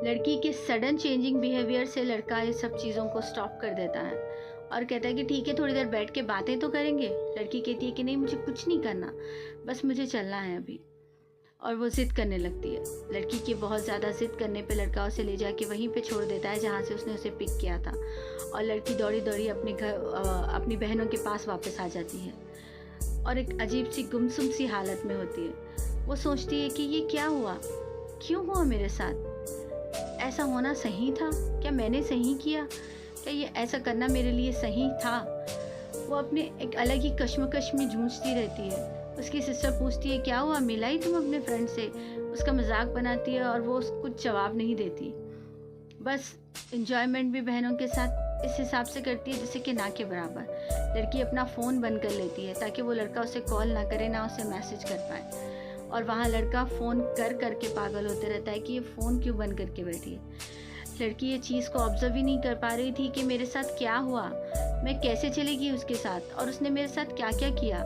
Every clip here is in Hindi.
लड़की के सडन चेंजिंग बिहेवियर से लड़का ये सब चीज़ों को स्टॉप कर देता है और कहता है कि ठीक है, थोड़ी देर बैठ के बातें तो करेंगे। लड़की कहती है कि नहीं, मुझे कुछ नहीं करना, बस मुझे चलना है अभी। और वो ज़िद करने लगती है। लड़की के बहुत ज़्यादा ज़िद करने पे लड़का उसे ले जाके वहीं पे छोड़ देता है जहाँ से उसने उसे पिक किया था, और लड़की दौड़ी दौड़ी अपने घर अपनी बहनों के पास वापस आ जाती है और एक अजीब सी गुमसुम सी हालत में होती है। वो सोचती है कि ये क्या हुआ, क्यों हुआ मेरे साथ, ऐसा होना सही था क्या, मैंने सही किया क्या, ये ऐसा करना मेरे लिए सही था। वो अपने एक अलग ही कश्मकश में जूझती रहती है। उसकी सिस्टर पूछती है क्या हुआ, मिला ही तुम अपने फ्रेंड से। उसका मजाक बनाती है और वो कुछ जवाब नहीं देती, बस इंजॉयमेंट भी बहनों के साथ इस हिसाब से करती है जैसे कि ना के बराबर। लड़की अपना फ़ोन बंद कर लेती है ताकि वो लड़का उसे कॉल ना करे, ना उसे मैसेज कर पाए। और वहाँ लड़का फ़ोन कर करके पागल होते रहता है कि ये फ़ोन क्यों बंद करके बैठी है। लड़की ये चीज़ को ऑब्जर्व ही नहीं कर पा रही थी कि मेरे साथ क्या हुआ, मैं कैसे चली गई उसके साथ, और उसने मेरे साथ क्या क्या किया।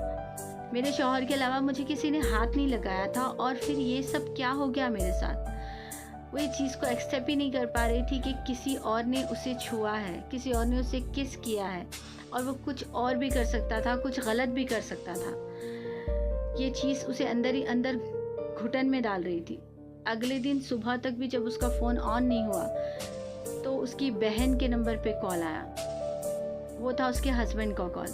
मेरे शौहर के अलावा मुझे किसी ने हाथ नहीं लगाया था, और फिर ये सब क्या हो गया मेरे साथ। वो ये चीज़ को एक्सेप्ट ही नहीं कर पा रही थी कि किसी और ने उसे छुआ है, किसी और ने उसे किस किया है, और वो कुछ और भी कर सकता था, कुछ गलत भी कर सकता था। ये चीज़ उसे अंदर ही अंदर घुटन में डाल रही थी। अगले दिन सुबह तक भी जब उसका फ़ोन ऑन नहीं हुआ तो उसकी बहन के नंबर पे कॉल आया। वो था उसके हस्बैंड का कॉल।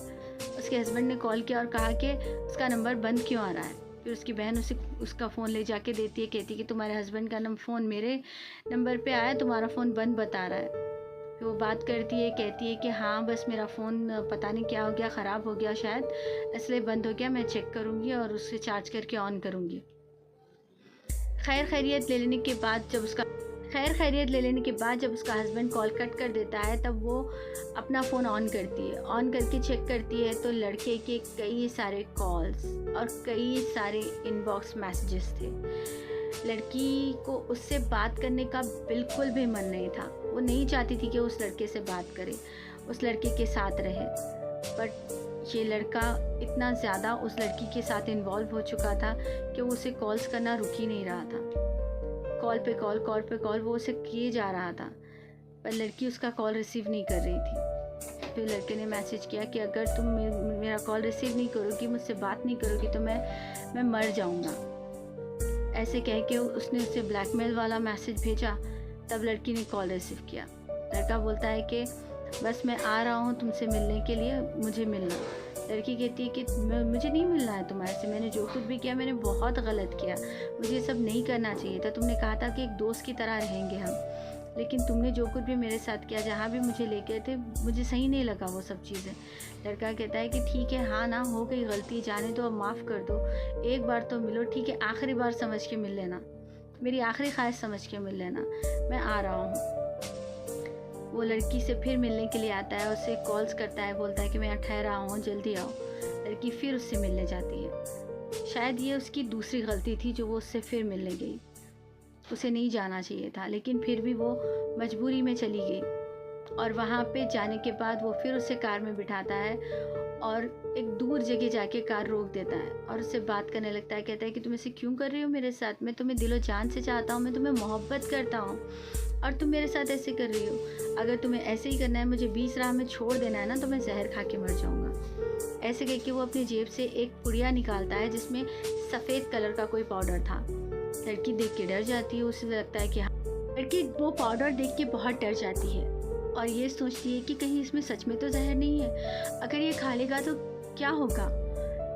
उसके हस्बैंड ने कॉल किया और कहा कि उसका नंबर बंद क्यों आ रहा है। फिर उसकी बहन उसे उसका फ़ोन ले जाके देती है, कहती है कि तुम्हारे हस्बैंड का फ़ोन मेरे नंबर पे आया, तुम्हारा फ़ोन बंद बता रहा है। फिर वो बात करती है, कहती है कि हाँ बस मेरा फ़ोन पता नहीं क्या हो गया, ख़राब हो गया शायद, इसलिए बंद हो गया, मैं चेक करूँगी और उससे चार्ज करके ऑन करूँगी। खैर खैरियत ले लेने के बाद जब उसका हस्बैंड कॉल कट कर देता है, तब वो अपना फ़ोन ऑन करती है। ऑन करके चेक करती है तो लड़के के कई सारे कॉल्स और कई सारे इनबॉक्स मैसेजेस थे। लड़की को उससे बात करने का बिल्कुल भी मन नहीं था। वो नहीं चाहती थी कि उस लड़के से बात करे, उस लड़के के साथ रहे, बट ये लड़का इतना ज़्यादा उस लड़की के साथ इन्वॉल्व हो चुका था कि वो उसे कॉल्स करना रुक ही नहीं रहा था। कॉल पे कॉल वो उसे किए जा रहा था, पर लड़की उसका कॉल रिसीव नहीं कर रही थी। फिर लड़के ने मैसेज किया कि अगर तुम मेरा कॉल रिसीव नहीं करोगी, मुझसे बात नहीं करोगी, तो मैं मर जाऊँगा। ऐसे कह के उसने उसे ब्लैकमेल वाला मैसेज भेजा। तब लड़की ने कॉल रिसीव किया। लड़का बोलता है कि बस मैं आ रहा हूँ तुमसे मिलने के लिए, मुझे मिलना। लड़की कहती है कि मुझे नहीं मिलना है तुम्हारे से, मैंने जो कुछ भी किया मैंने बहुत गलत किया, मुझे ये सब नहीं करना चाहिए था। तुमने कहा था कि एक दोस्त की तरह रहेंगे हम, लेकिन तुमने जो कुछ भी मेरे साथ किया, जहाँ भी मुझे ले गए थे, मुझे सही नहीं लगा वो सब चीज़ें। लड़का कहता है कि ठीक है, हाँ ना, हो गई गलती, जाने दो, अब माफ़ कर दो, एक बार तो मिलो, ठीक है, आखिरी बार समझ के मिल लेना, मेरी आखिरी ख्वाहिश समझ के मिल लेना, मैं आ रहा हूँ। वो लड़की से फिर मिलने के लिए आता है, उससे कॉल्स करता है, बोलता है कि मैं ठहरा हूँ, जल्दी आओ। लड़की फिर उससे मिलने जाती है। शायद ये उसकी दूसरी गलती थी जो वो उससे फिर मिलने गई। उसे नहीं जाना चाहिए था, लेकिन फिर भी वो मजबूरी में चली गई। और वहाँ पे जाने के बाद वो फिर उसे कार में बिठाता है और एक दूर जगह जाके कार रोक देता है और उससे बात करने लगता है। कहता है कि तुम ऐसे क्यों कर रही हो मेरे साथ, मैं तुम्हें दिलो जान से चाहता हूँ, मैं तुम्हें मोहब्बत करता हूँ, और तुम मेरे साथ ऐसे कर रही हो। अगर तुम्हें ऐसे ही करना है, मुझे बीच राह में छोड़ देना है ना, तो मैं जहर खा के मर जाऊँगा। ऐसे कह के वो अपनी जेब से एक पुड़िया निकालता है जिसमें सफ़ेद कलर का कोई पाउडर था। लड़की देख के डर जाती है। उसे लगता है कि हाँ, लड़की वो पाउडर देख के बहुत डर जाती है और ये सोचती है कि कहीं इसमें सच में तो जहर नहीं है, अगर ये खा लेगा तो क्या होगा।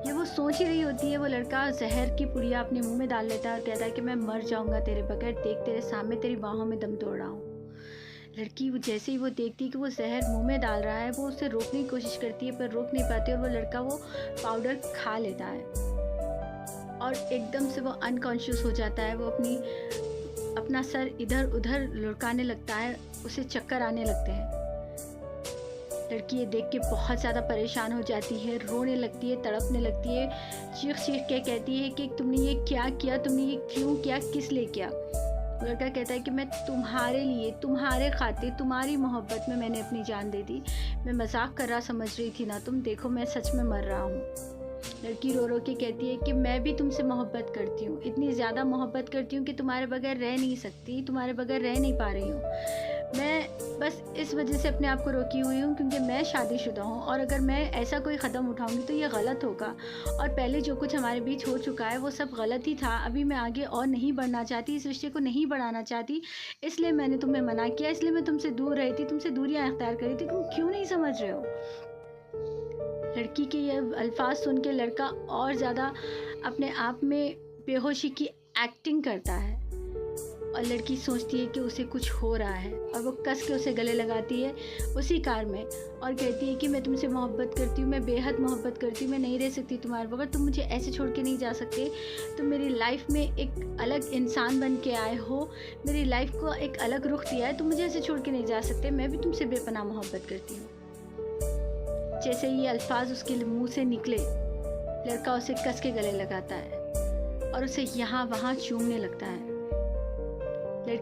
ये वो सोच ही रही होती है। वो लड़का जहर की पुड़िया अपने मुंह में डाल लेता है और कहता है कि मैं मर जाऊंगा तेरे बगैर, देख तेरे सामने तेरी बाहों में दम तोड़ रहा हूँ। लड़की जैसे ही वो देखती है कि वो जहर मुंह में डाल रहा है, वो उसे रोकने की कोशिश करती है पर रोक नहीं पाती और वो लड़का वो पाउडर खा लेता है और एकदम से वो अनकॉन्शियस हो जाता है। वो अपना सर इधर उधर लुढ़काने लगता है, उसे चक्कर आने लगते हैं। लड़की ये देख के बहुत ज़्यादा परेशान हो जाती है, रोने लगती है, तड़पने लगती है, चीख चीख के कहती है कि तुमने ये क्या किया, तुमने ये क्यों किया, किस लिए किया। लड़का कहता है कि मैं तुम्हारे लिए, तुम्हारे खातिर, तुम्हारी मोहब्बत में मैंने अपनी जान दे दी, मैं मजाक कर रहा समझ रही थी ना तुम, देखो मैं सच में मर रहा हूँ। लड़की रो रो के कहती है कि मैं भी तुमसे मोहब्बत करती हूँ, इतनी ज़्यादा मोहब्बत करती हूँ कि तुम्हारे बगैर रह नहीं सकती, तुम्हारे बगैर रह नहीं पा रही हूँ। मैं बस इस वजह से अपने आप को रोकी हुई हूँ क्योंकि मैं शादीशुदा हूँ, और अगर मैं ऐसा कोई क़दम उठाऊँगी तो ये गलत होगा, और पहले जो कुछ हमारे बीच हो चुका है वो सब गलत ही था। अभी मैं आगे और नहीं बढ़ना चाहती, इस रिश्ते को नहीं बढ़ाना चाहती, इसलिए मैंने तुम्हें मना किया, इसलिए मैं तुमसे दूर रही थी, तुमसे दूरियाँ अख्तियार करी थी। तुम क्यों नहीं समझ रहे हो? लड़की के ये अल्फाज सुन के लड़का और ज़्यादा अपने आप में बेहोशी की एक्टिंग करता है, और लड़की सोचती है कि उसे कुछ हो रहा है, और वो कस के उसे गले लगाती है उसी कार में, और कहती है कि मैं तुमसे मोहब्बत करती हूँ, मैं बेहद मोहब्बत करती हूँ, मैं नहीं रह सकती तुम्हारे बगैर, तुम मुझे ऐसे छोड़ के नहीं जा सकते, तुम मेरी लाइफ में एक अलग इंसान बन के आए हो, मेरी लाइफ को एक अलग रुख दिया है, तुम मुझे ऐसे छोड़ के नहीं जा सकते, मैं भी तुमसे बेपनाह मोहब्बत करती हूँ। जैसे ये अल्फाज उसके मुंह से निकले, लड़का उसे कस के गले लगाता है और उसे यहाँ वहाँ चूमने लगता है।